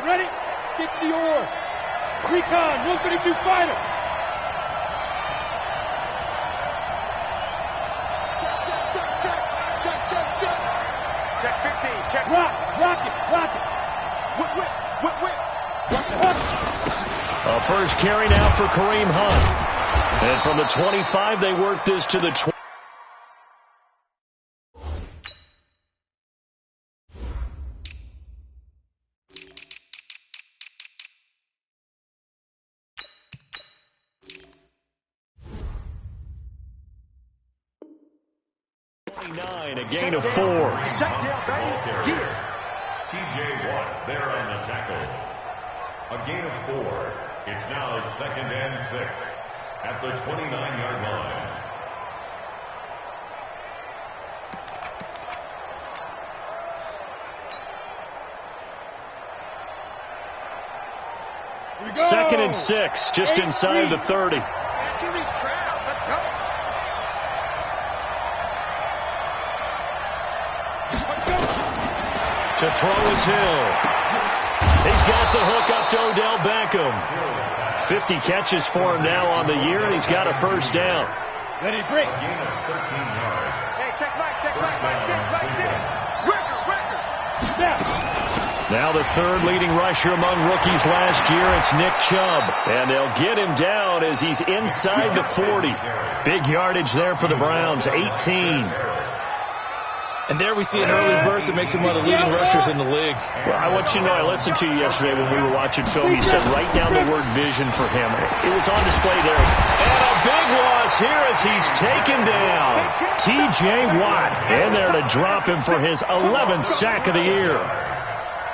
right, ready? 60 or. Recon, 132 final. Check 15, check. Rocket. Whip. A first carry now for Kareem Hunt. And from the 25, they work this to the 20. A gain of 4. Shut down, baby. Here. T.J. Watt there on the tackle. A gain of 4. It's now 2nd and 6 at the 29-yard line. Second and 6, just inside the 30. Let's go. To throw is Hill. He's got the hook up to Odell Beckham. 50 catches for him now on the year, and he's got a first down. Ready, break. A gain of 13 yards. Hey, check Mike 6. Record. Now the third leading rusher among rookies last year, it's Nick Chubb. And they'll get him down as he's inside the 40. Big yardage there for the Browns, 18. And there we see an early burst that makes him one of the leading rushers in the league. Well, I want you to know, I listened to you yesterday when we were watching film. You said write down the word vision for him. It was on display there. And a big loss here as he's taken down. T.J. Watt in there to drop him for his 11th sack of the year.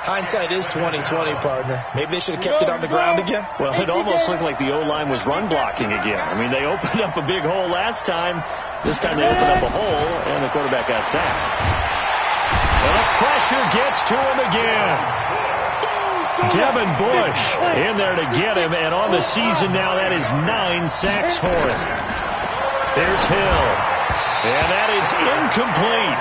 Hindsight is 20/20, partner. Maybe they should have kept it on the ground again. Well, it almost looked like the O-line was run blocking again. I mean, they opened up a big hole last time. This time they opened up a hole, and the quarterback got sacked. And the pressure gets to him again. Devin Bush in there to get him, and on the season now, that is 9 sacks for him. There's Hill, and that is incomplete.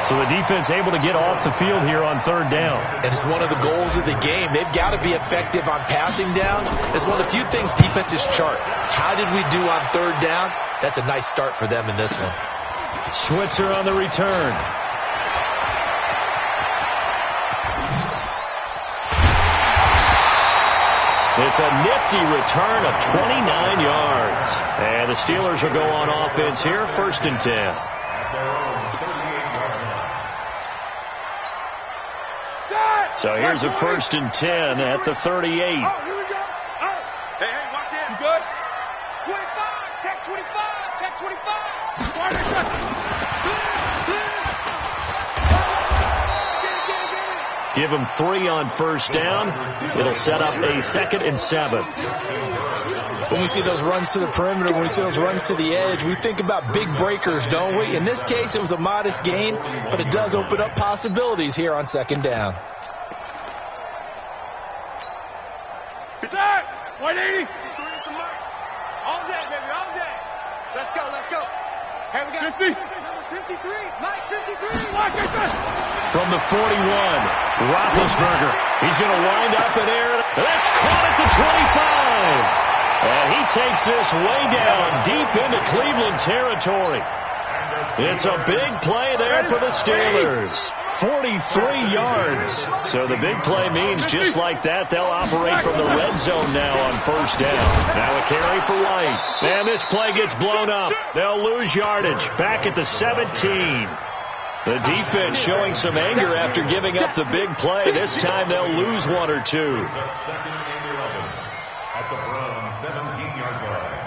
So the defense able to get off the field here on third down. And it's one of the goals of the game. They've got to be effective on passing downs. It's one of the few things defenses chart. How did we do on third down? That's a nice start for them in this one. Switzer on the return. It's a nifty return of 29 yards. And the Steelers will go on offense here, 1st and 10. So here's a 1st and 10 at the 38. Oh, here we go. Oh. Hey, watch it. You good? 25. Check 25. Check 25. Give him 3 on first down. It'll set up a 2nd and 7. When we see those runs to the perimeter, when we see those runs to the edge, we think about big breakers, don't we? In this case, it was a modest gain, but it does open up possibilities here on 2nd down. 180. All day, baby, all day. Let's go. Hey, we got 50. Number 53. Mike, 53. From the 41, Roethlisberger. He's going to wind up in air. That's caught at the 25. And he takes this way down deep into Cleveland territory. It's a big play there for the Steelers. 43 yards. So the big play means just like that, they'll operate from the red zone now on first down. Now a carry for White. And this play gets blown up. They'll lose yardage. Back at the 17. The defense showing some anger after giving up the big play. This time they'll lose 1 or 2. It's a 2nd and 11 at the Browns 17-yard line.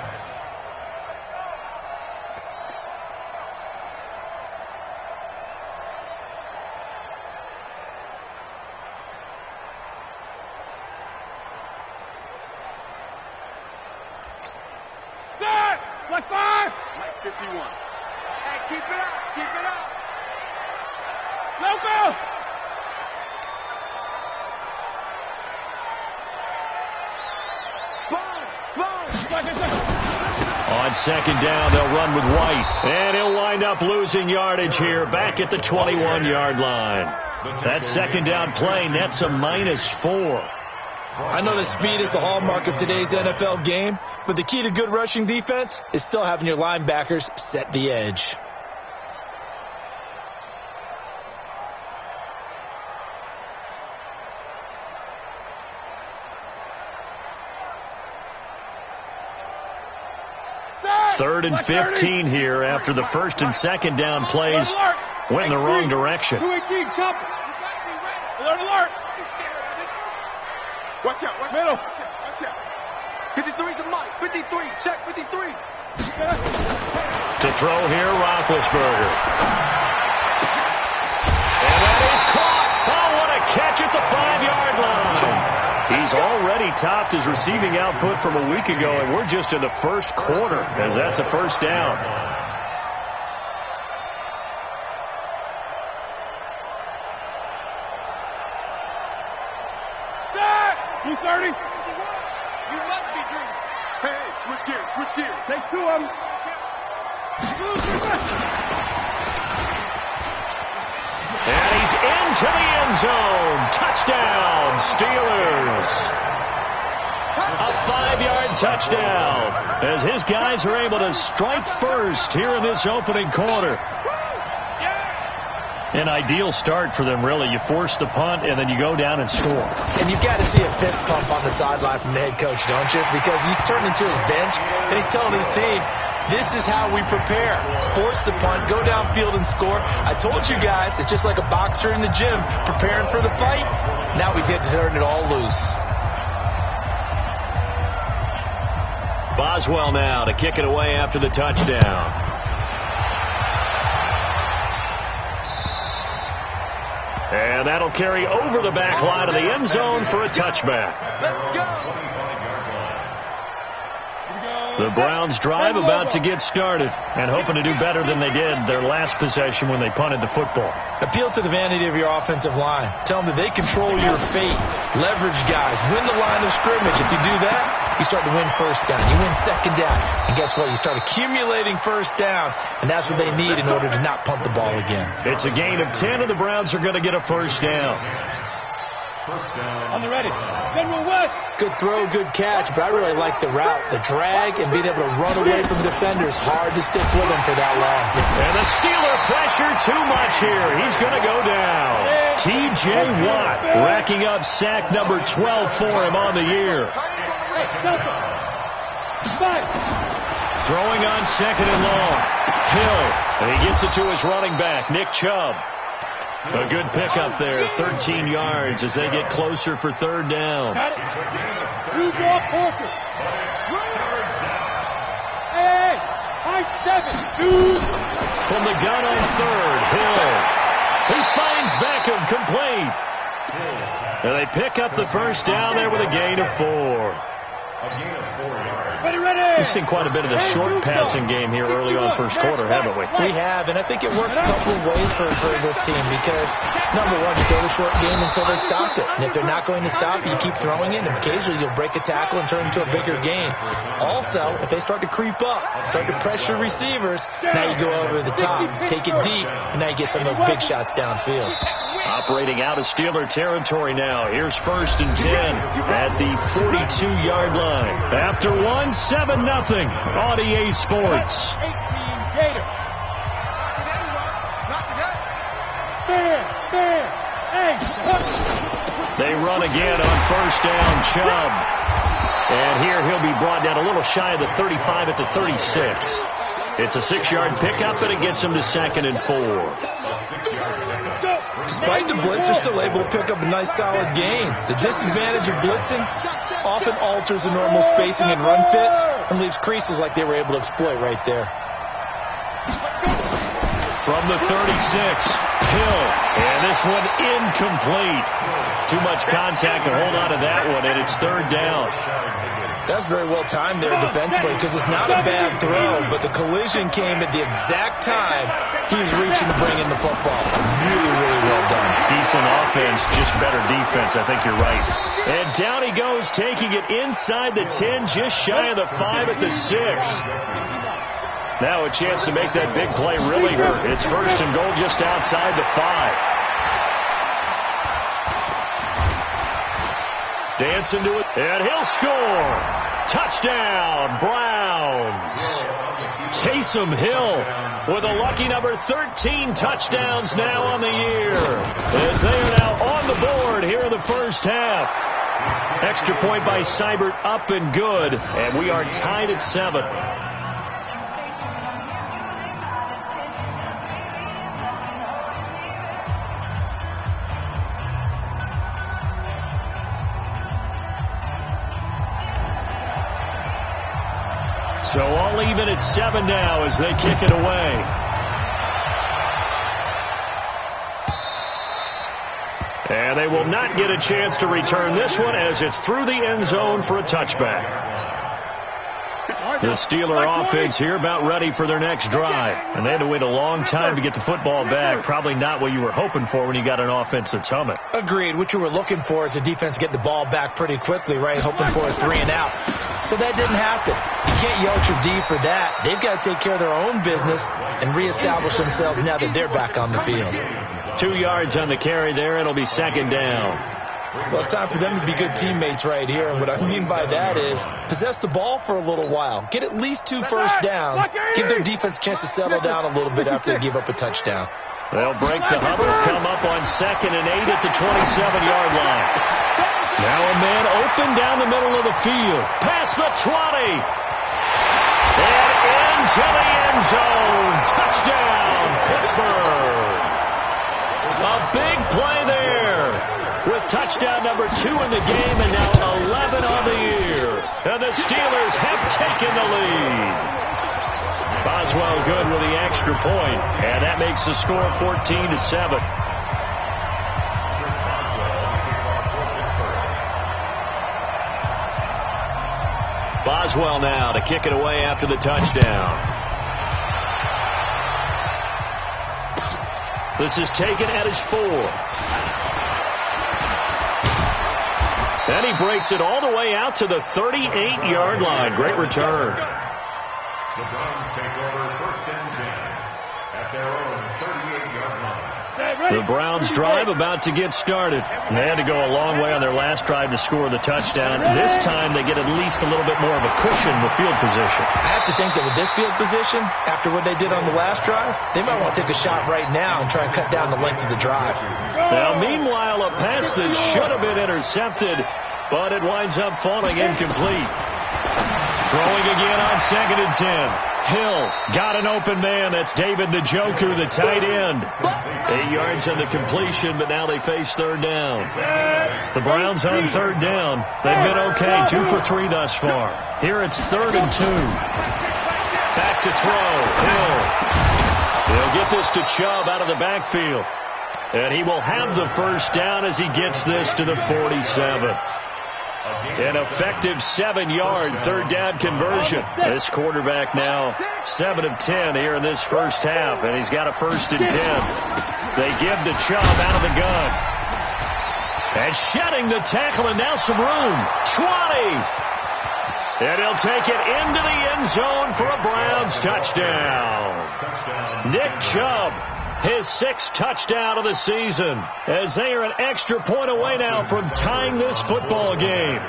Like 5. Mike, 51. Hey, keep it up. Loco. On 2nd down, they'll run with White. And he'll wind up losing yardage here back at the 21-yard line. That 2nd down play nets a -4. I know that speed is the hallmark of today's NFL game, but the key to good rushing defense is still having your linebackers set the edge. Third and 15 here after the first and second down plays went in the wrong direction. 218, chop. Alert, alert. Watch out. Middle. Watch out. 53's the mic. 53. Check 53. To throw here, Roethlisberger. And that is caught. Oh, what a catch at the 5-yard line. He's already topped his receiving output from a week ago, and we're just in the first quarter as that's a first down. You 30. You must be dreaming. Hey, switch gears. Switch gears. Take two of them. And he's into the end zone. Touchdown, Steelers. A 5-yard touchdown as his guys are able to strike first here in this opening quarter. An ideal start for them, really. You force the punt, and then you go down and score. And you've got to see a fist pump on the sideline from the head coach, don't you? Because he's turned into his bench, and he's telling his team, this is how we prepare. Force the punt, go downfield and score. I told you guys, it's just like a boxer in the gym preparing for the fight. Now we get to turn it all loose. Boswell now to kick it away after the touchdown. And that'll carry over the back line of the end zone for a touchback. Let's go. The Browns drive about to get started and hoping to do better than they did their last possession when they punted the football. Appeal to the vanity of your offensive line. Tell them that they control your fate. Leverage guys. Win the line of scrimmage. If you do that, you start to win first down. You win second down. And guess what? You start accumulating first downs, and that's what they need in order to not punt the ball again. It's a gain of 10, and the Browns are going to get a first down. On the ready. General West. Good throw, good catch, but I really like the route, the drag, and being able to run away from defenders. Hard to stick with him for that long. And the Steeler pressure too much here. He's going to go down. T.J. Watt racking up sack number 12 for him on the year. Throwing on second and long. Hill, and he gets it to his running back, Nick Chubb. A good pickup there, 13 yards as they get closer for third down. Got it. You draw Parker. Hey, high 7. Shoot. From the gun on third, Hill. He finds Beckham complete. And they pick up the first down there with a gain of 4. We've seen quite a bit of the short passing game here early on first quarter, haven't we? We have, and I think it works a couple of ways for this team because, number one, you go the short game until they stop it. And if they're not going to stop it, you keep throwing it, and occasionally you'll break a tackle and turn it into a bigger game. Also, if they start to creep up, start to pressure receivers, now you go over the top, take it deep, and now you get some of those big shots downfield. Operating out of Steeler territory now. Here's first and 10 at the 42-yard line. After 1, 7-0 on EA Sports. 18 Gators. Fair. Hey. They run again on first down, Chubb. And here he'll be brought down a little shy of the 35 at the 36. It's a 6-yard pickup, and it gets him to second and 4. Despite the blitz, they're still able to pick up a nice, solid gain. The disadvantage of blitzing often alters the normal spacing and run fits and leaves creases like they were able to exploit right there. From the 36, Hill. And this one incomplete. Too much contact to hold on to that one, and it's third down. That's very well timed there defensively because it's not a bad throw, but the collision came at the exact time he was reaching to bring in the football. Really, really well done. Decent offense, just better defense. I think you're right. And down he goes, taking it inside the 10, just shy of the 5 at the 6. Now a chance to make that big play really hurt. It's first and goal just outside the 5. Dancing to it, and he'll score. Touchdown, Browns. Taysom Hill with a lucky number 13 touchdowns now on the year, as they are now on the board here in the first half. Extra point by Seibert, up and good, and we are tied at 7. So all even at 7 now as they kick it away. And they will not get a chance to return this one as it's through the end zone for a touchback. The Steeler offense here about ready for their next drive. And they had to wait a long time to get the football back. Probably not what you were hoping for when you got an offense that's humming. Agreed. What you were looking for is the defense get the ball back pretty quickly, right? Hoping for a 3 and out. So that didn't happen. You can't yell at your D for that. They've got to take care of their own business and reestablish themselves now that they're back on the field. 2 yards on the carry there. It'll be second down. Well, it's time for them to be good teammates right here. And what I mean by that is possess the ball for a little while. Get at least 2 first downs. Give their defense a chance to settle down a little bit after they give up a touchdown. They'll break the huddle, come up on 2nd and 8 at the 27-yard line. Now a man open down the middle of the field. Past the 20. And into the end zone. Touchdown, Pittsburgh. A big play there. With touchdown number 2 in the game and now 11 on the year. And the Steelers have taken the lead. Boswell good with the extra point. And that makes the score 14-7. Boswell now to kick it away after the touchdown. This is taken at his 4. And he breaks it all the way out to the 38-yard line. Great return. The Browns take over 1st and 10 at their own 38-yard line. The Browns drive about to get started. And they had to go a long way on their last drive to score the touchdown. This time they get at least a little bit more of a cushion with field position. I have to think that with this field position, after what they did on the last drive, they might want to take a shot right now and try and cut down the length of the drive. Now, meanwhile, a pass that should have been intercepted, but it winds up falling incomplete. Throwing again on 2nd and 10. Hill got an open man. That's David Njoku, the tight end. 8 yards on the completion, but now they face 3rd down. The Browns on 3rd down. They've been okay, 2 for 3 thus far. Here it's 3rd and 2. Back to throw. Hill. He'll get this to Chubb out of the backfield. And he will have the first down as he gets this to the 47. An effective 7-yard 3rd down conversion. This quarterback now 7 of 10 here in this first half, and he's got a 1st and 10. They give the Chubb out of the gun. And shedding the tackle, and now some room. 20. And he'll take it into the end zone for a Browns touchdown. Nick Chubb, his 6th touchdown of the season, as they are an extra point away now from tying this football game.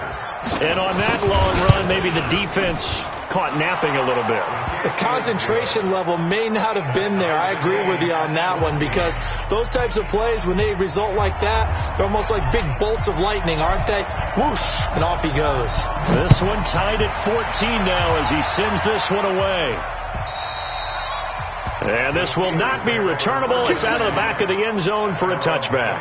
And on that long run, maybe the defense caught napping a little bit. The concentration level may not have been there. I agree with you on that one, because those types of plays, when they result like that, they're almost like big bolts of lightning, aren't they? Whoosh, and off he goes. This one tied at 14 now as he sends this one away. And this will not be returnable. It's out of the back of the end zone for a touchback.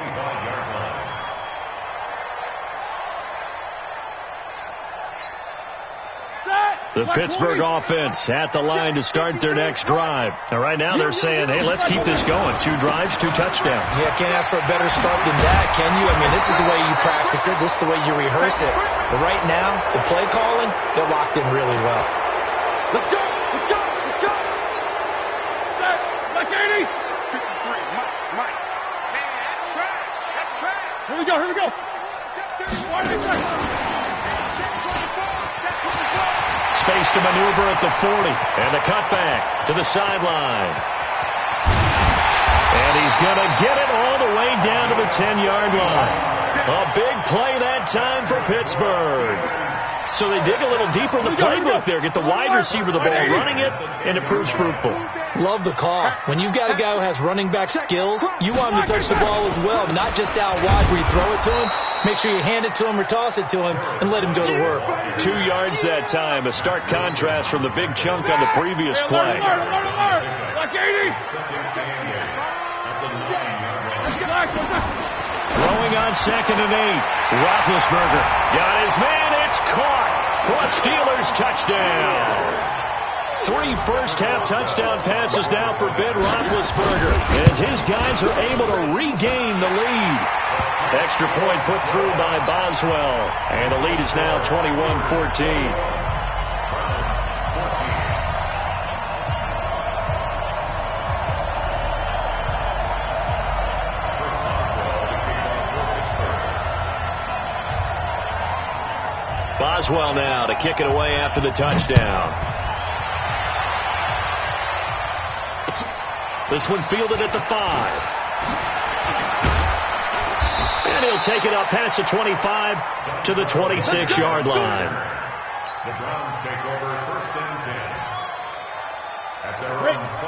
The Pittsburgh offense at the line to start their next drive. Now, right now they're saying, hey, let's keep this going. 2 drives, 2 touchdowns. Yeah, can't ask for a better start than that, can you? I mean, this is the way you practice it. This is the way you rehearse it. But right now, the play calling, they're locked in really well. Let's go! Let's go! Let's go! Like 80! 53, Mike. Man, that's trash. That's trash. Here we go, here we go. Space to maneuver at the 40. And the cutback to the sideline. And he's going to get it all the way down to the 10-yard line. A big play that time for Pittsburgh. So they dig a little deeper in the playbook there, get the wide receiver the ball, running it, and it proves fruitful. Love the call. When you've got a guy who has running back skills, you want him to touch the ball as well, not just out wide where you throw it to him. Make sure you hand it to him or toss it to him and let him go to work. 2 yards that time, a stark contrast from the big chunk on the previous play. Like 80. Throwing on 2nd and 8. Roethlisberger got his man. It's caught for a Steelers touchdown. 3 first-half touchdown passes now for Ben Roethlisberger as his guys are able to regain the lead. Extra point put through by Boswell, and the lead is now 21-14. Boswell now to kick it away after the touchdown. This one fielded at the 5. And he'll take it up past the 25 to the 26-yard line. The Browns take over 1st and 10.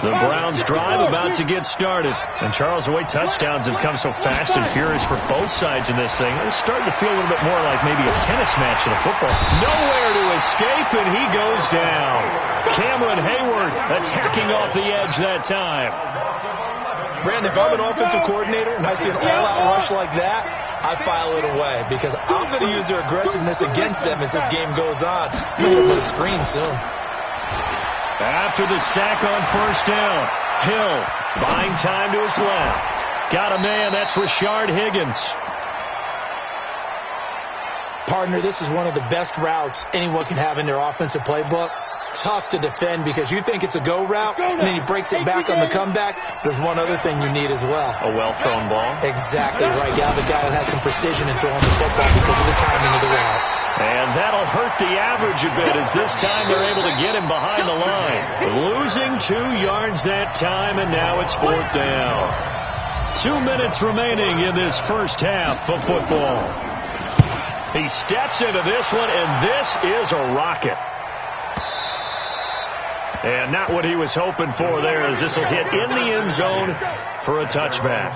The Browns drive about to get started. And Charles, the way touchdowns have come so fast and furious for both sides in this thing, it's starting to feel a little bit more like maybe a tennis match in a football. Nowhere to escape, and he goes down. Cameron Hayward attacking off the edge that time. Brandon, if I'm an offensive coordinator and I see an all-out rush like that, I file it away because I'm going to use their aggressiveness against them as this game goes on. I'm going to put a screen soon. After the sack on 1st down, Hill buying time to his left. Got a man, that's Rashard Higgins. Partner, this is one of the best routes anyone can have in their offensive playbook. Tough to defend because you think it's a go route, and then he breaks it back on the comeback. There's one other thing you need as well. A well-thrown ball. Exactly right. You have a guy that has some precision in throwing the football because of the timing of the route. And that'll hurt the average a bit as this time they're able to get him behind the line. Losing 2 yards that time, and now it's 4th down. 2 minutes remaining in this first half of football. He steps into this one, and this is a rocket. And not what he was hoping for there, as this will hit in the end zone for a touchback.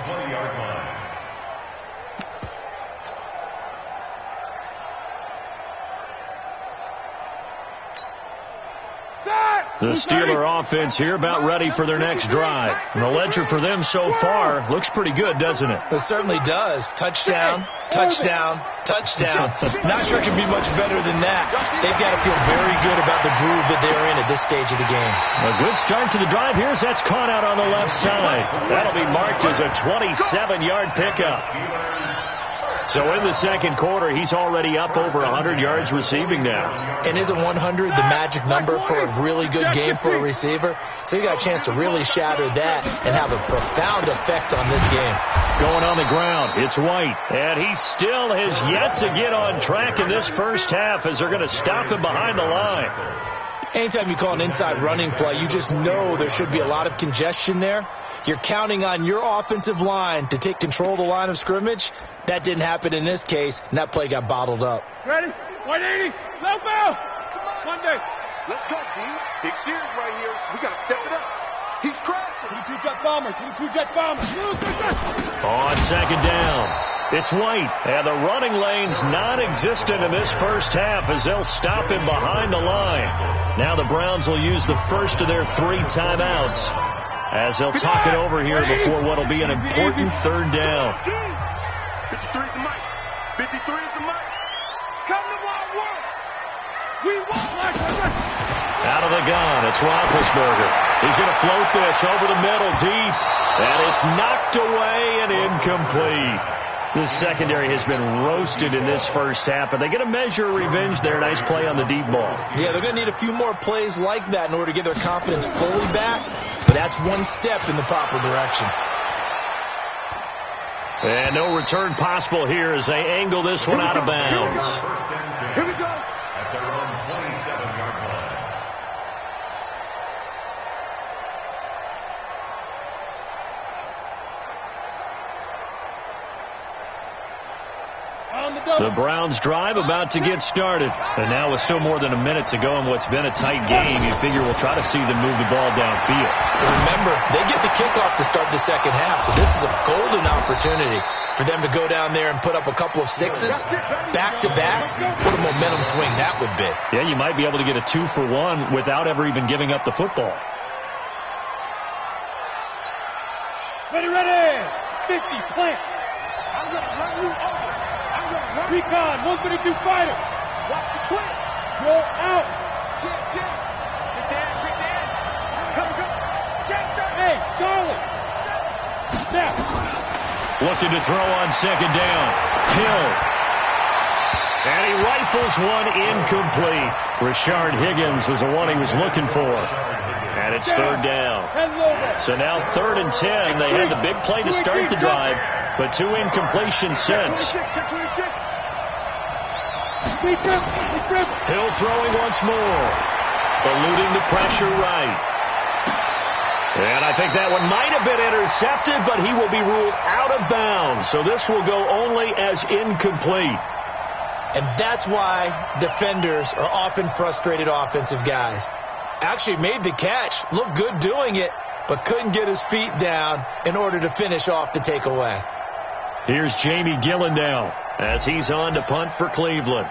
The Steeler offense here about ready for their next drive. And the ledger for them so far looks pretty good, doesn't it? It certainly does. Touchdown, touchdown, touchdown. Not sure it can be much better than that. They've got to feel very good about the groove that they're in at this stage of the game. A good start to the drive here as that's caught out on the left side. That'll be marked as a 27-yard pickup. So in the second quarter, he's already up over 100 yards receiving now. And isn't 100 the magic number for a really good game for a receiver? So he got a chance to really shatter that and have a profound effect on this game. Going on the ground, it's White. And he still has yet to get on track in this first half as they're going to stop him behind the line. Anytime you call an inside running play, you just know there should be a lot of congestion there. You're counting on your offensive line to take control of the line of scrimmage. That didn't happen in this case, and that play got bottled up. Ready? 180. No foul. Monday. Let's go, D. Big series right here. We got to step it up. He's crashing. 22 jet bombers. 22 jet bombers. On second down, it's White. And the running lane's non-existent in this first half as they'll stop him behind the line. Now the Browns will use the first of their 3 timeouts as they'll talk it over here before what will be an important 3rd down. 53 is the mic. 53 is the mic. Come to Wild World. We want Out of the gun, it's Roethlisberger. He's going to float this over the middle deep. And it's knocked away and incomplete. This secondary has been roasted in this first half, but they get a measure of revenge there. Nice play on the deep ball. Yeah, they're going to need a few more plays like that in order to get their confidence fully back, but that's one step in the proper direction. And no return possible here as they angle this one out of bounds. Here we go. At their own 27-yard line. The Browns drive about to get started. And now with still more than a minute to go in what's been a tight game, you figure we'll try to see them move the ball downfield. Remember, they get the kickoff to start the second half, so this is a golden opportunity for them to go down there and put up a couple of sixes back-to-back. What a momentum swing that would be. Yeah, you might be able to get a 2-for-1 without ever even giving up the football. Ready. 50, plant. I'm going to run you over. I'm going to run you Recon, 132 fighter. Watch the twist. Roll out. Jim. Quick dance. Come. Check that. Hey, Charlie. Snap. Looking to throw on second down. Hill. And he rifles one incomplete. Rashard Higgins was the one he was looking for. And it's third down. So now 3rd and 10. They had the big play to start the drive, but 2 incompletions since. Hill throwing once more. Eluding the pressure right. And I think that one might have been intercepted, but he will be ruled out of bounds. So this will go only as incomplete. And that's why defenders are often frustrated offensive guys. Actually made the catch, looked good doing it, but couldn't get his feet down in order to finish off the takeaway. Here's Jamie Gillen now as he's on to punt for Cleveland.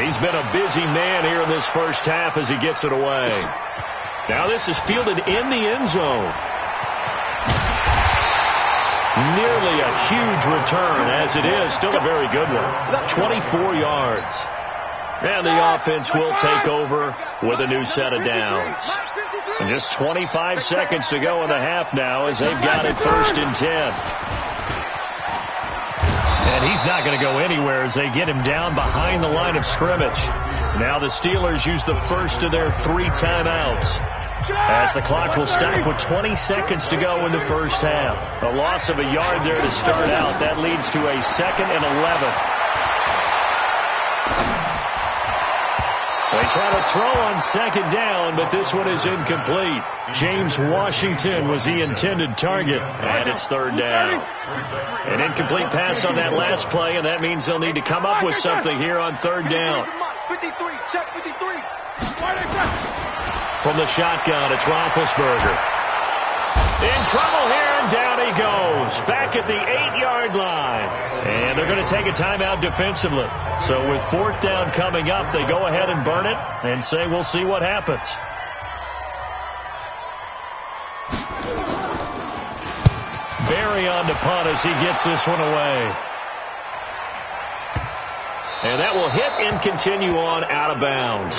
He's been a busy man here in this first half as he gets it away. Now this is fielded in the end zone. Nearly a huge return as it is. Still a very good one. 24 yards. And the offense will take over with a new set of downs. And just 25 seconds to go in the half now as they've got it 1st and 10. And he's not going to go anywhere as they get him down behind the line of scrimmage. Now the Steelers use the first of their 3 timeouts, as the clock will stop with 20 seconds to go in the first half. A loss of a yard there to start out. That leads to a 2nd and 11. They try to throw on second down, but this one is incomplete. James Washington was the intended target, and it's 3rd down. An incomplete pass on that last play, and that means they'll need to come up with something here on 3rd down. 53, check 53. From the shotgun, it's Roethlisberger. In trouble here, and down he goes. Back at the 8-yard line. And they're going to take a timeout defensively. So with 4th down coming up, they go ahead and burn it and say we'll see what happens. Barry on to punt as he gets this one away. And that will hit and continue on out of bounds.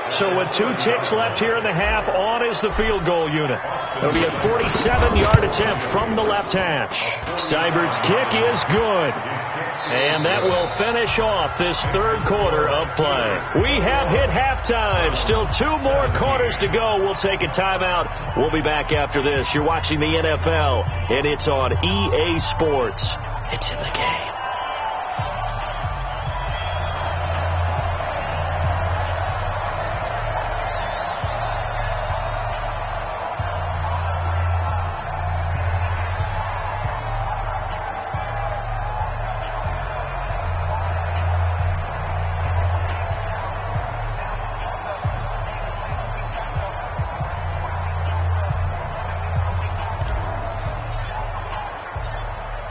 So with 2 ticks left here in the half, on is the field goal unit. It'll be a 47-yard attempt from the left hash. Seibert's kick is good. And that will finish off this 3rd quarter of play. We have hit halftime. Still 2 more quarters to go. We'll take a timeout. We'll be back after this. You're watching the NFL, and it's on EA Sports. It's in the game.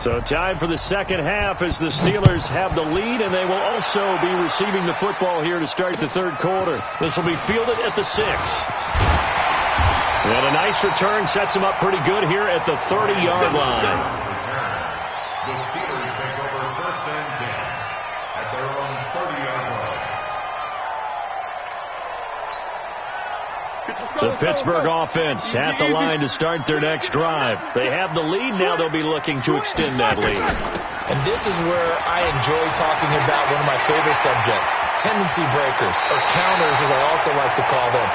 So time for the second half as the Steelers have the lead, and they will also be receiving the football here to start the 3rd quarter. This will be fielded at the 6. And a nice return sets them up pretty good here at the 30-yard line. The Steelers take over 1st and 10 at their own 30-yard line. The Pittsburgh offense at the line to start their next drive. They have the lead now. They'll be looking to extend that lead. And this is where I enjoy talking about one of my favorite subjects, tendency breakers, or counters as I also like to call them.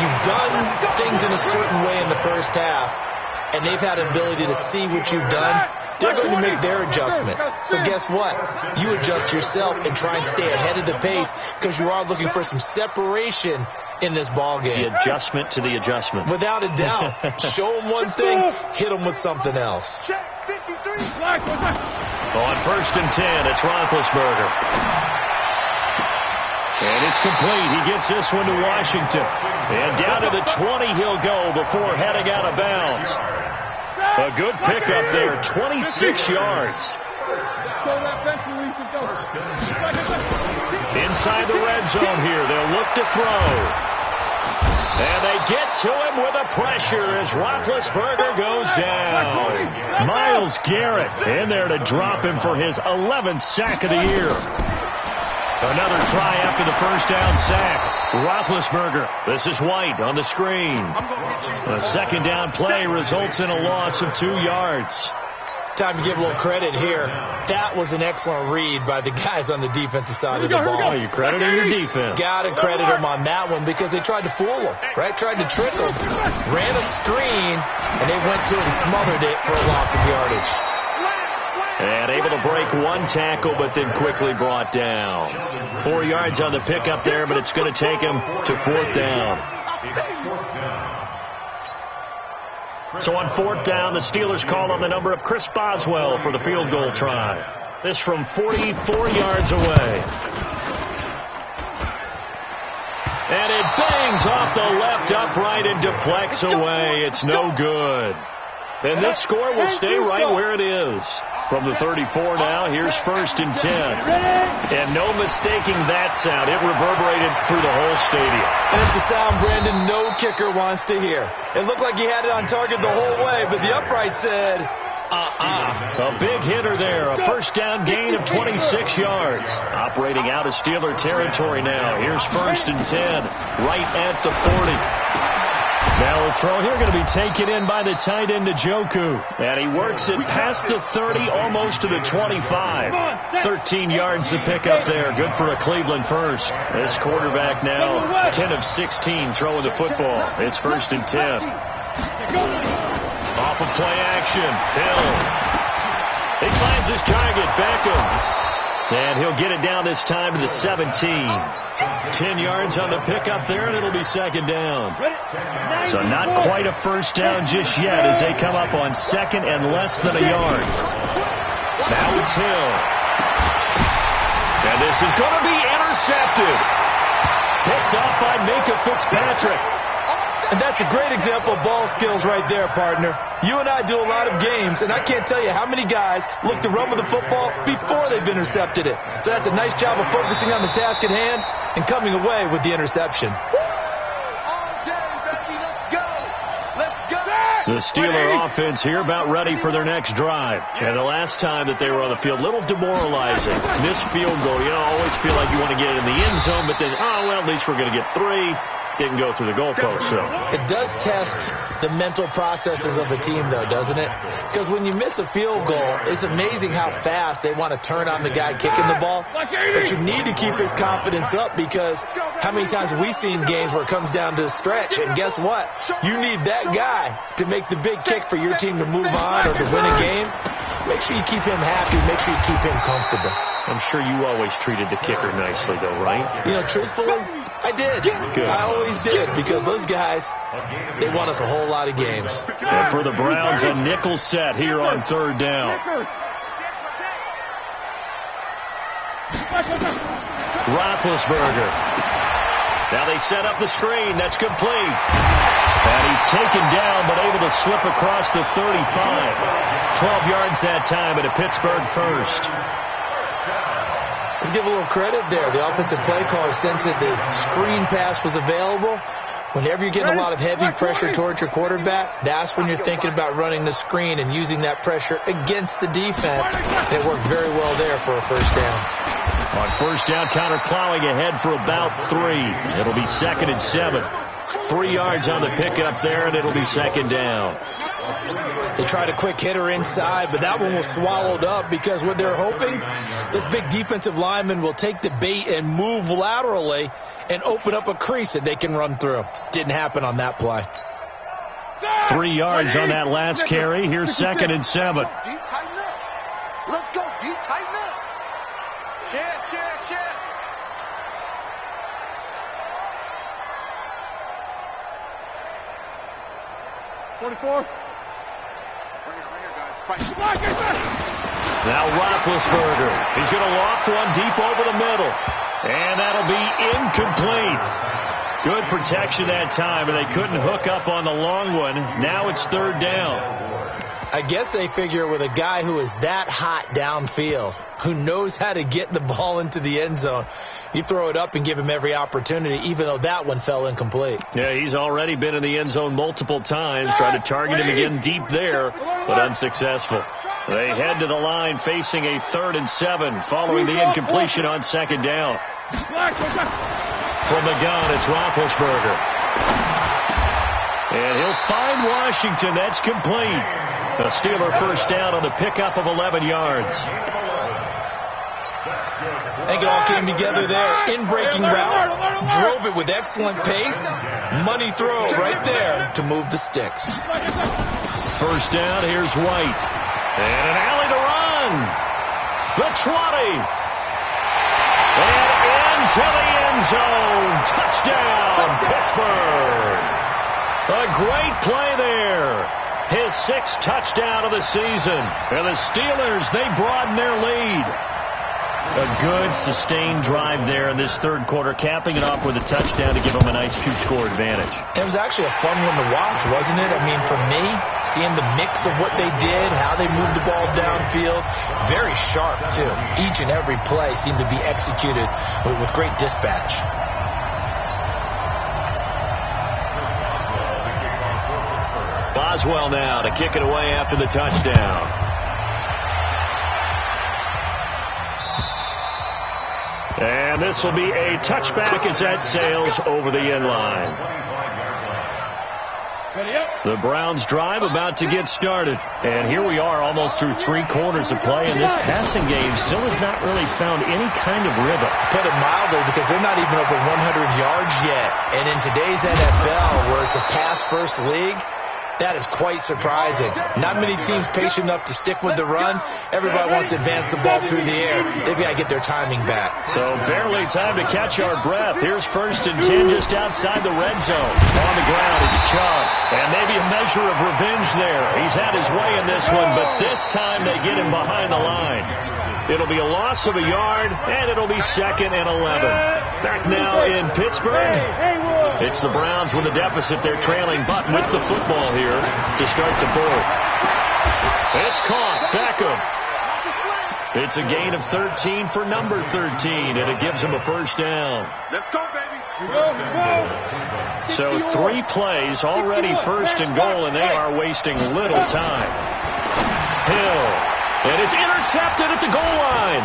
You've done things in a certain way in the first half, and they've had an ability to see what you've done they're going to make their adjustments. So guess what? You adjust yourself and try and stay ahead of the pace because you are looking for some separation in this ball game. The adjustment to the adjustment. Without a doubt. Show them one thing, hit them with something else. On 1st and 10, it's Roethlisberger. And it's complete. He gets this one to Washington. And down to the 20 he'll go before heading out of bounds. A good pickup there, 26 yards. Inside the red zone here, they'll look to throw. And they get to him with a pressure as Roethlisberger goes down. Myles Garrett in there to drop him for his 11th sack of the year. Another try after the first down sack. Roethlisberger. This is White on the screen. A second down play results in a loss of 2 yards. Time to give a little credit here. That was an excellent read by the guys on the defensive side of the ball. Oh, you credited your defense. Got to credit them on that one because they tried to fool him, right? Tried to trick him. Ran a screen, and they went to it and smothered it for a loss of yardage. And able to break one tackle, but then quickly brought down. 4 yards on the pickup there, but it's going to take him to 4th down. So on 4th down, the Steelers call on the number of Chris Boswell for the field goal try. This from 44 yards away. And it bangs off the left upright and deflects away. It's no good. And this score will stay right where it is. From the 34 now, here's 1st and 10. And no mistaking that sound. It reverberated through the whole stadium. And it's a sound, Brandon, no kicker wants to hear. It looked like he had it on target the whole way, but the upright said, A big hitter there. A first down gain of 26 yards. Operating out of Steeler territory now. Here's 1st and 10, right at the 40. Now a throw here going to be taken in by the tight end Njoku. And he works it past the 30, almost to the 25. 13 yards to pick up there. Good for a Cleveland first. This quarterback now 10 of 16 throwing the football. It's 1st and 10. Off of play action. Hill. He finds his target. Beckham. And he'll get it down this time to the 17. 10 yards on the pickup there, and it'll be 2nd down. So not quite a first down just yet as they come up on 2nd and less than a yard. Now it's Hill. And this is going to be intercepted. Picked off by Minkah Fitzpatrick. And that's a great example of ball skills right there, partner. You and I do a lot of games, and I can't tell you how many guys look to run with the football before they've intercepted it. So that's a nice job of focusing on the task at hand and coming away with the interception. The Steeler offense here about ready for their next drive. And the last time that they were on the field, a little demoralizing. Missed field goal. You know, always feel like you want to get it in the end zone, but then, oh, well, at least we're going to get 3. Didn't go through the goalpost, so. It does test the mental processes of a team, though, doesn't it? Because when you miss a field goal, it's amazing how fast they want to turn on the guy kicking the ball. But you need to keep his confidence up because how many times have we seen games where it comes down to the stretch? And guess what? You need that guy to make the big kick for your team to move on or to win a game. Make sure you keep him happy. Make sure you keep him comfortable. I'm sure you always treated the kicker nicely, though, right? You know, truthfully, I did. Good. I always did because those guys, they won us a whole lot of games. And for the Browns, a nickel set here on 3rd down. Roethlisberger. Now they set up the screen. That's complete. And he's taken down but able to slip across the 35. 12 yards that time at a Pittsburgh first. Let's give a little credit there. The offensive play caller sensed that the screen pass was available. Whenever you're getting a lot of heavy pressure towards your quarterback, that's when you're thinking about running the screen and using that pressure against the defense. And it worked very well there for a first down. On first down, Connor plowing ahead for about 3. It'll be 2nd and 7. 3 yards on the pickup there, and it'll be 2nd down. They tried a quick hitter inside, but that one was swallowed up because what they're hoping, this big defensive lineman will take the bait and move laterally and open up a crease that they can run through. Didn't happen on that play. 3 yards on that last carry. Here's 2nd and 7. Let's go, D. Tighten up. Chest. 44. Bring it, guys. Now Roethlisberger. He's going to loft one deep over the middle. And that'll be incomplete. Good protection that time, and they couldn't hook up on the long one. Now it's third down. I guess they figure with a guy who is that hot downfield, who knows how to get the ball into the end zone, you throw it up and give him every opportunity, even though that one fell incomplete. Yeah, he's already been in the end zone multiple times, trying to target him again deep there, but unsuccessful. They head to the line facing a 3rd and 7 following the incompletion on second down. From the gun, it's Roethlisberger. And he'll find Washington. That's complete. A Steeler first down on the pickup of 11 yards. I think it all came together there. In-breaking route, drove it with excellent pace. Money throw right there to move the sticks. First down, here's White. And an alley to run. The 20. And into the end zone. Touchdown, Pittsburgh. A great play there. His 6th touchdown of the season. And the Steelers, they broaden their lead. A good, sustained drive there in this third quarter, capping it off with a touchdown to give them a nice 2-score advantage. It was actually a fun one to watch, wasn't it? I mean, for me, seeing the mix of what they did, how they moved the ball downfield, very sharp, too. Each and every play seemed to be executed with great dispatch. Boswell now to kick it away after the touchdown. And this will be a touchback as that sails over the end line. The Browns drive about to get started. And here we are almost through 3 quarters of play, and this passing game still has not really found any kind of rhythm. Put it mildly, because they're not even over 100 yards yet. And in today's NFL, where it's a pass-first league, that is quite surprising. Not many teams patient enough to stick with the run. Everybody wants to advance the ball through the air. They've got to get their timing back. So barely time to catch our breath. Here's 1st and 10 just outside the red zone. On the ground, it's Chubb. And maybe a measure of revenge there. He's had his way in this one, but this time they get him behind the line. It'll be a loss of a yard, and it'll be 2nd and 11. Back now in Pittsburgh. It's the Browns with a deficit. They're trailing, but with the football here to start the 4th. It's caught. Beckham. It's a gain of 13 for number 13, and it gives him a first down. Let's go, baby. So 3 plays, already 1st and goal, and they are wasting little time. Hill. And it's intercepted at the goal line.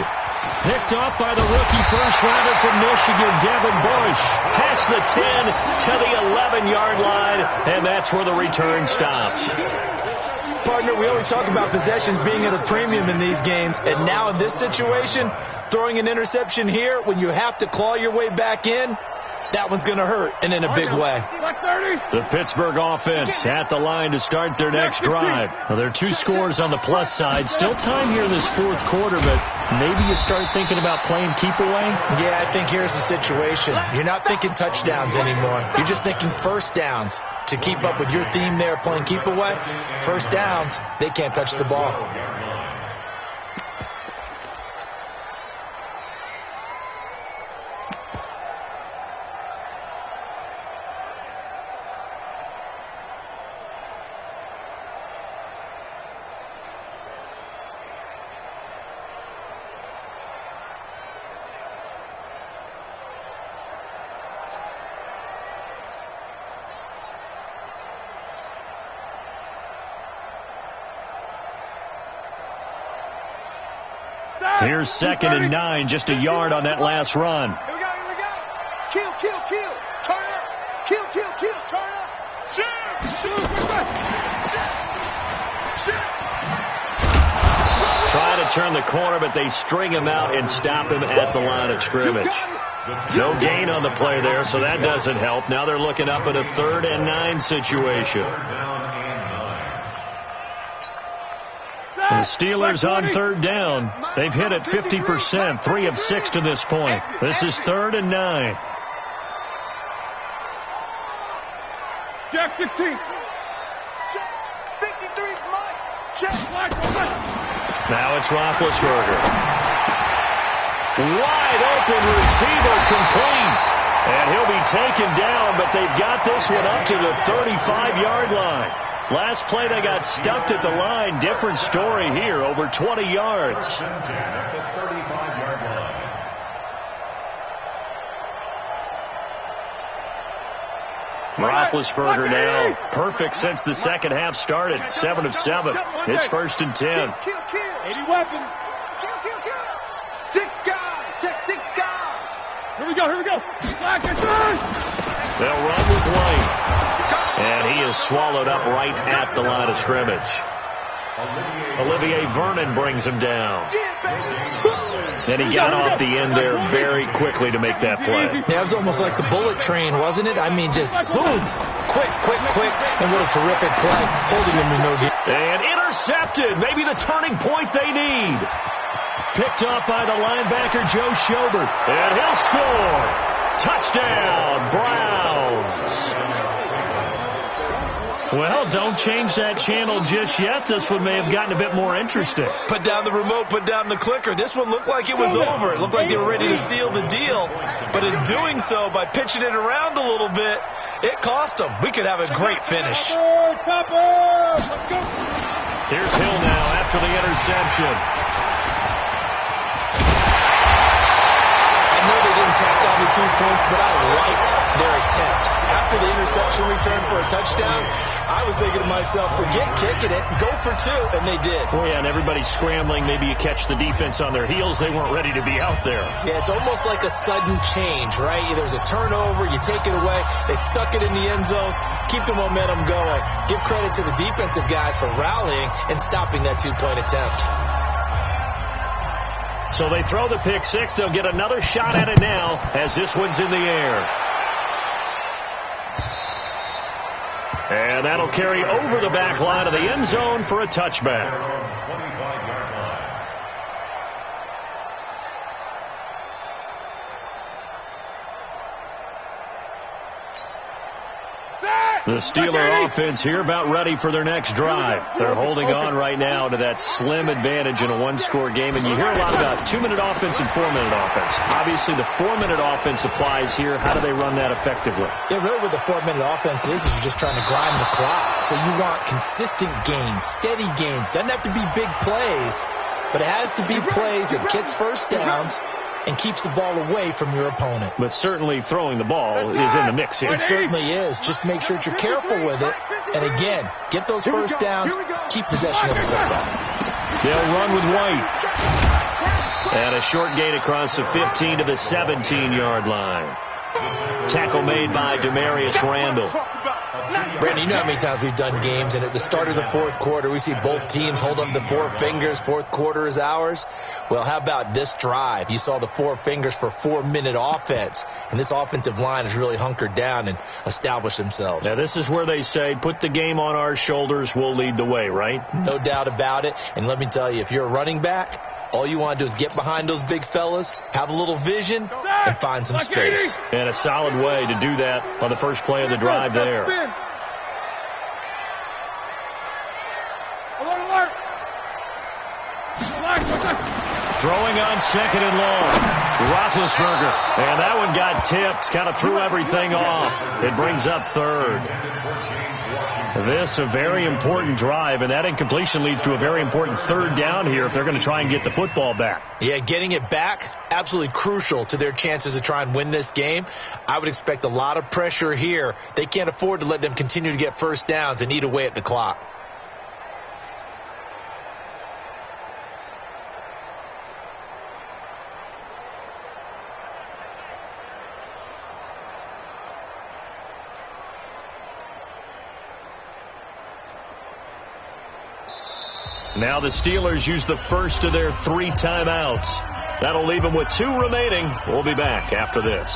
Picked off by the rookie first-rounder from Michigan, Devin Bush. Past the 10 to the 11-yard line, and that's where the return stops. Partner, we always talk about possessions being at a premium in these games, and now in this situation, throwing an interception here when you have to claw your way back in, that one's going to hurt, and in a big way. The Pittsburgh offense at the line to start their next drive. Well, there are 2 scores on the plus side. Still time here in this 4th quarter, but maybe you start thinking about playing keep away? Yeah, I think here's the situation. You're not thinking touchdowns anymore. You're just thinking first downs. To keep up with your theme there, playing keep away, first downs, they can't touch the ball. Here's 2nd and 9, just a yard on that last run. Here we go. Kill. Turn up. Kill. Turn up. Trying to turn the corner, but they string him out and stop him at the line of scrimmage. No gain on the play there, so that doesn't help. Now they're looking up at a 3rd and 9 situation. The Steelers on third down. They've hit it 50%, 3 of 6 to this point. This is 3rd and 9. Jack 15. 53's Mike. Check. Now it's Roethlisberger. Wide open receiver, complete. And he'll be taken down, but they've got this one up to the 35-yard line. Last play they got stuffed at the line. Different story here, over 20 yards. At the 35-yard line. Roethlisberger now perfect since the second half started. 7 of 7. It's 1st and 10. 80 weapon. Six guys. Check 6 guys. Here we go. Black and They'll run with White. And he is swallowed up right at the line of scrimmage. Olivier Vernon brings him down. And he got off the end there very quickly to make that play. Yeah, it was almost like the bullet train, wasn't it? I mean, just zoom. Quick. And what a terrific play. Holding him is no deal. And intercepted. Maybe the turning point they need. Picked up by the linebacker, Joe Schobert. And he'll score. Touchdown, Browns. Well, don't change that channel just yet. This one may have gotten a bit more interesting. Put down the remote, put down the clicker. This one looked like it was over. It looked like they were ready to seal the deal. But in doing so, by pitching it around a little bit, it cost them. We could have a great finish. Here's Hill now after the interception. I know they didn't tack on the 2 points, but I liked their attempt. After the interception return for a touchdown, I was thinking to myself, forget kicking it, go for 2, and they did. Oh, yeah, and everybody's scrambling. Maybe you catch the defense on their heels. They weren't ready to be out there. Yeah, it's almost like a sudden change, right? There's a turnover, you take it away, they stuck it in the end zone, keep the momentum going. Give credit to the defensive guys for rallying and stopping that 2-point attempt. So they throw the pick 6. They'll get another shot at it now as this one's in the air. And that'll carry over the back line of the end zone for a touchback. 25-yard line. The Steeler offense here about ready for their next drive. They're holding on right now to that slim advantage in a one-score game. And you hear a lot about 2-minute offense and 4-minute offense. Obviously, the 4-minute offense applies here. How do they run that effectively? Yeah, really what the 4-minute offense is you're just trying to grind the clock. So you want consistent gains, steady gains. Doesn't have to be big plays, but it has to be plays that gets first downs and keeps the ball away from your opponent. But certainly throwing the ball is in the mix here. It certainly is. Just make sure that you're careful with it. And again, get those first downs, keep possession of the football. They'll run with White. And a short gain across the 15 to the 17-yard line. Tackle made by Demarius Randall. Brandon, you know how many times we've done games, and at the start of the fourth quarter, we see both teams hold up the 4 fingers. Fourth quarter is ours. Well, how about this drive? You saw the 4 fingers for 4-minute offense, and this offensive line has really hunkered down and established themselves. Now, this is where they say, put the game on our shoulders, we'll lead the way, right? No doubt about it. And let me tell you, if you're a running back, all you want to do is get behind those big fellas, have a little vision, and find some space. And a solid way to do that on the first play of the drive there. Throwing on 2nd and long. Roethlisberger. And that one got tipped. Kind of threw everything off. It brings up 3rd. This a very important drive, and that incompletion leads to a very important 3rd down here if they're going to try and get the football back. Yeah, getting it back, absolutely crucial to their chances to try and win this game. I would expect a lot of pressure here. They can't afford to let them continue to get first downs and eat away at the clock. Now the Steelers use the first of their 3 timeouts. That'll leave them with 2 remaining. We'll be back after this.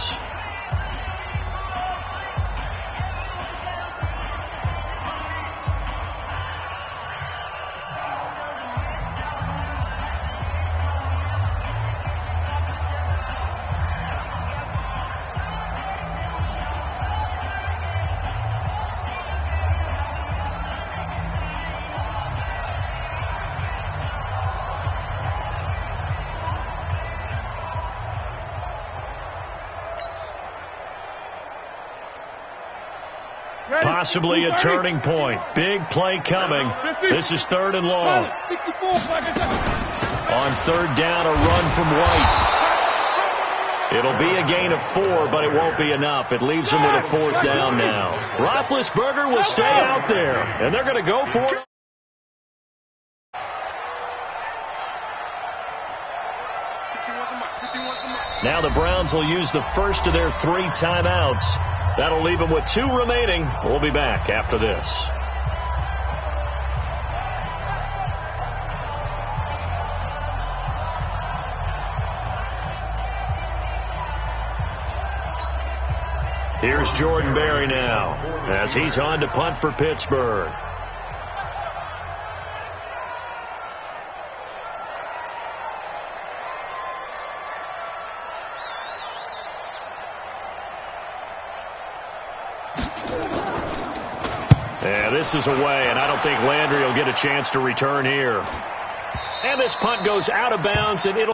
Possibly a turning point. Big play coming. This is 3rd and long. On 3rd down, a run from White. It'll be a gain of 4, but it won't be enough. It leaves them with a 4th down now. Roethlisberger will stay out there, and they're going to go for it. Now the Browns will use the first of their 3 timeouts. That'll leave them with 2 remaining. We'll be back after this. Here's Jordan Berry now as he's on to punt for Pittsburgh. Yeah, this is away, and I don't think Landry will get a chance to return here. And this punt goes out of bounds, and it'll...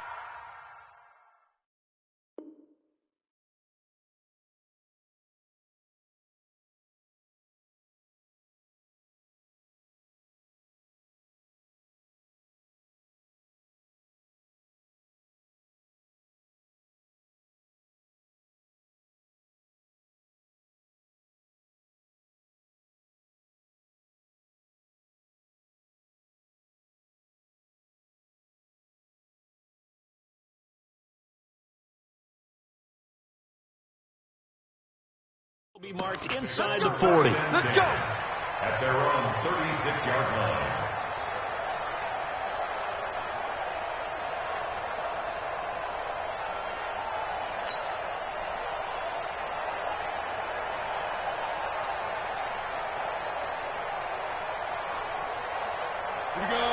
be marked inside the 40. Let's go! At their own 36-yard line.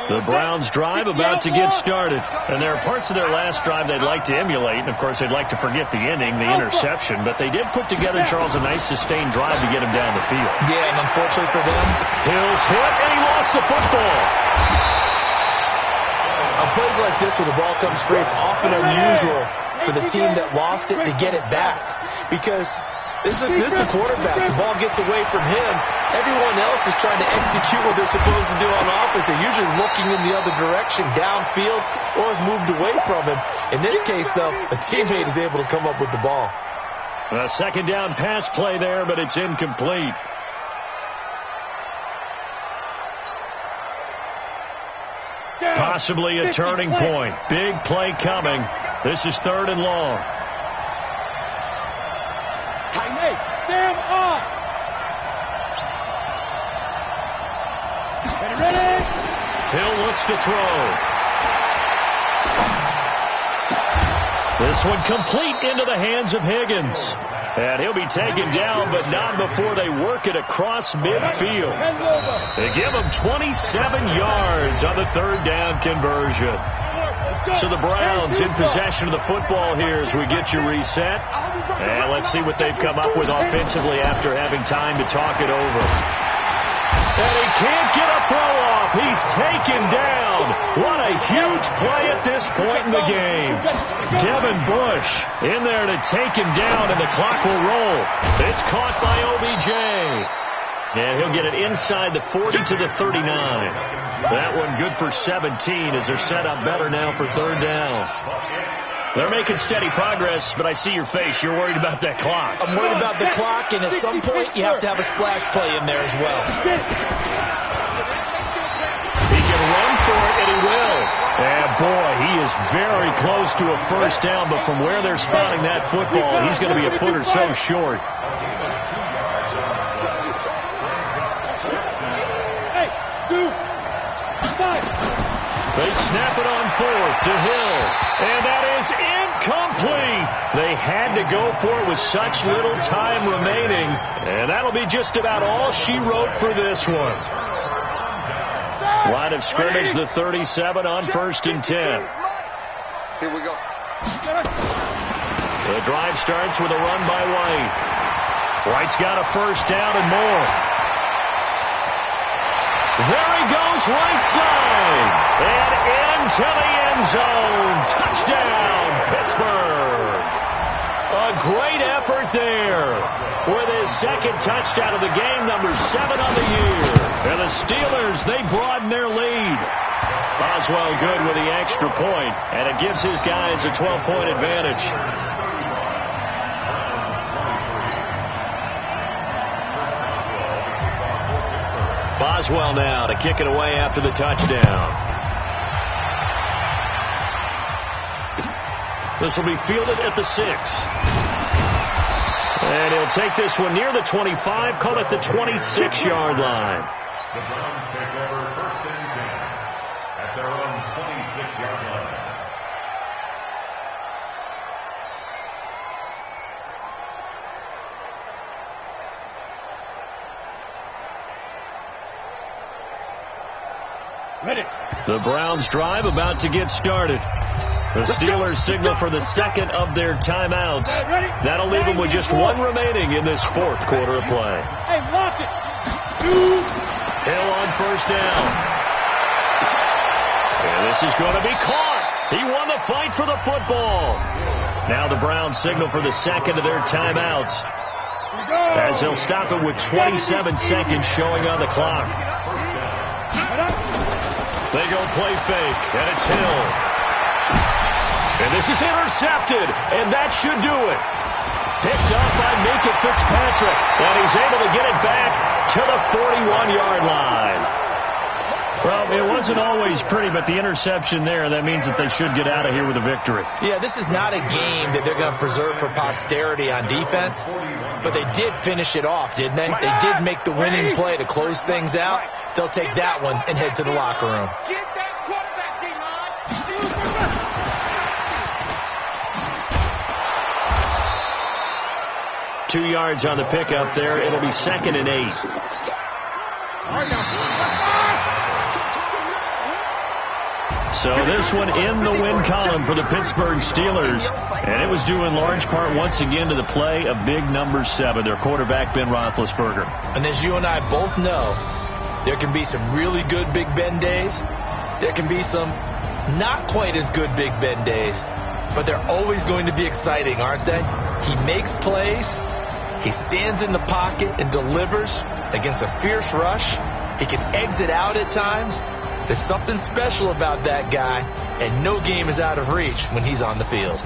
The Browns drive about to get started. And there are parts of their last drive they'd like to emulate. And, of course, they'd like to forget the ending, the interception. But they did put together, Charles, a nice sustained drive to get him down the field. Yeah, and unfortunately for them, Hill's hit, and he lost the football. on plays like this where the ball comes free, it's often unusual for the team that lost it to get it back. Because this is a quarterback. The ball gets away from him. Everyone else is trying to execute what they're supposed to do on offense. They're usually looking in the other direction, downfield, or have moved away from him. In this case, though, a teammate is able to come up with the ball. A 2nd down pass play there, but it's incomplete. Possibly a turning point. Big play coming. This is 3rd and long. Sam on. Ready? Hill looks to throw. This one complete into the hands of Higgins. And he'll be taken down, but not before they work it across midfield. They give him 27 yards on the 3rd down conversion. So the Browns in possession of the football here as we get you reset. And let's see what they've come up with offensively after having time to talk it over. And he can't get a throw off. He's taken down. What a huge play at this point in the game. Devin Bush in there to take him down, and the clock will roll. It's caught by OBJ. And he'll get it inside the 40 to the 39. That one good for 17 as they're set up better now for 3rd down. They're making steady progress, but I see your face. You're worried about that clock. I'm worried about the clock, and at some point you have to have a splash play in there as well. He can run for it, and he will. And, boy, he is very close to a 1st down, but from where they're spotting that football, he's going to be a foot or so short. They snap it on 4th to Hill, and that is incomplete. They had to go for it with such little time remaining, and that'll be just about all she wrote for this one. Line of scrimmage, the 37 on 1st and 10. Here we go. The drive starts with a run by White. White's got a 1st down and more. There he goes, right side, and into the end zone. Touchdown, Pittsburgh. A great effort there with his second touchdown of the game, number 7 on the year. And the Steelers, they broaden their lead. Boswell good with the extra point, and it gives his guys a 12-point advantage. Boswell now to kick it away after the touchdown. This will be fielded at the 6. And he'll take this one near the 25, call it the 26-yard line. The Browns take over 1st and 10 at their own 26-yard line. Ready. The Browns drive about to get started. The Steelers signal for the second of their timeouts. That'll leave them with just one remaining in this 4th quarter of play. Hey, lock it. Hill on 1st down. And this is going to be caught. He won the fight for the football. Now the Browns signal for the second of their timeouts, as they'll stop it with 27 seconds showing on the clock. They go play fake, and it's Hill. And this is intercepted, and that should do it. Picked up by Minkah Fitzpatrick, and he's able to get it back to the 41-yard line. Well, it wasn't always pretty, but the interception there, that means that they should get out of here with a victory. Yeah, this is not a game that they're going to preserve for posterity on defense, but they did finish it off, didn't they? They did make the winning play to close things out. They'll take that one and head to the locker room. Get that quarterback, D-line. 2 yards on the pickup there. It'll be 2nd and 8. So this one in the win column for the Pittsburgh Steelers. And it was due in large part once again to the play of big number 7, their quarterback Ben Roethlisberger. And as you and I both know, there can be some really good Big Ben days. There can be some not quite as good Big Ben days. But they're always going to be exciting, aren't they? He makes plays. He stands in the pocket and delivers against a fierce rush. He can exit out at times. There's something special about that guy, and no game is out of reach when he's on the field.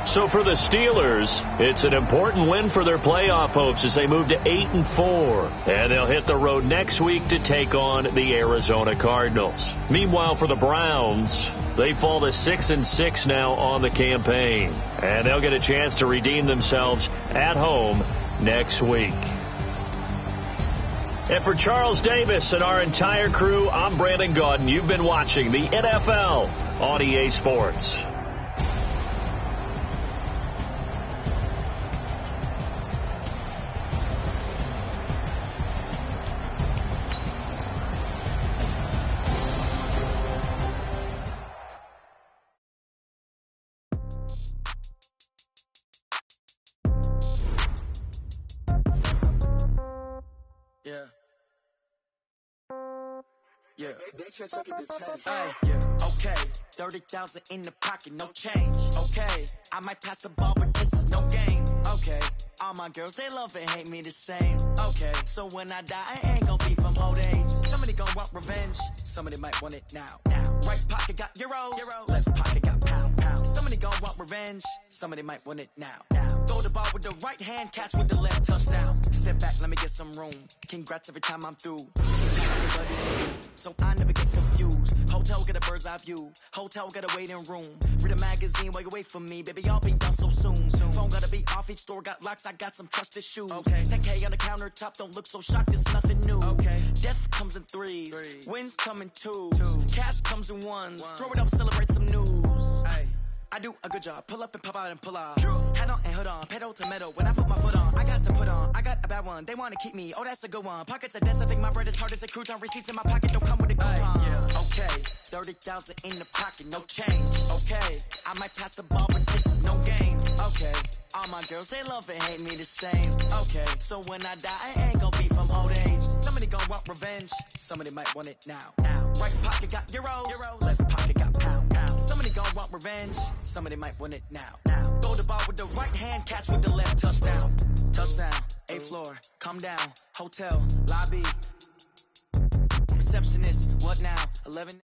So for the Steelers, it's an important win for their playoff hopes as they move to 8-4. And they'll hit the road next week to take on the Arizona Cardinals. Meanwhile, for the Browns, they fall to 6-6 now on the campaign. And they'll get a chance to redeem themselves at home next week. And for Charles Davis and our entire crew, I'm Brandon Gaudin. You've been watching the NFL on EA Sports. Okay, 30,000 in the pocket, no change. Okay, I might pass the ball, but this is no game. Okay, all my girls, they love and hate me the same. Okay, so when I die, I ain't gon' be from old age. Somebody gon' want revenge, somebody might want it now. Right pocket got euros, left pocket got pound. Somebody gon' want revenge, somebody might want it now. Throw the ball with the right hand, catch with the left, touchdown. Step back, let me get some room. Congrats every time I'm through. So I never get confused. Hotel get a bird's eye view. Hotel got a waiting room. Read a magazine while you wait for me. Baby, I'll be done so soon. Phone gotta be off, each store got locks. I got some trusted shoes. Okay. 10K on the countertop, don't look so shocked. It's nothing new. Okay. Death comes in threes. Wins come in twos. Cash comes in ones. Throw it up, celebrate some news. Ay. I do a good job. Pull up and pop out and pull out. Head on and hood on. Pedal to metal. When I put my foot on, I got to put on. I got a bad one. They want to keep me. Oh, that's a good one. Pockets are dense. I think my bread is hard as a crouton. Receipts in my pocket don't come with a coupon. Okay. 30,000 in the pocket. No change. Okay. I might pass the ball, but this is no game. Okay. All my girls, they love and hate me the same. Okay. So when I die, I ain't gonna be from old age. Somebody gonna want revenge. Somebody might want it now. Right pocket got euros. Left pocket got pound. Somebody gon' want revenge. Somebody might want it now. Throw the ball with the right hand, catch with the left. Touchdown, touchdown, 8th floor, come down, hotel, lobby. Receptionist, what now? 11.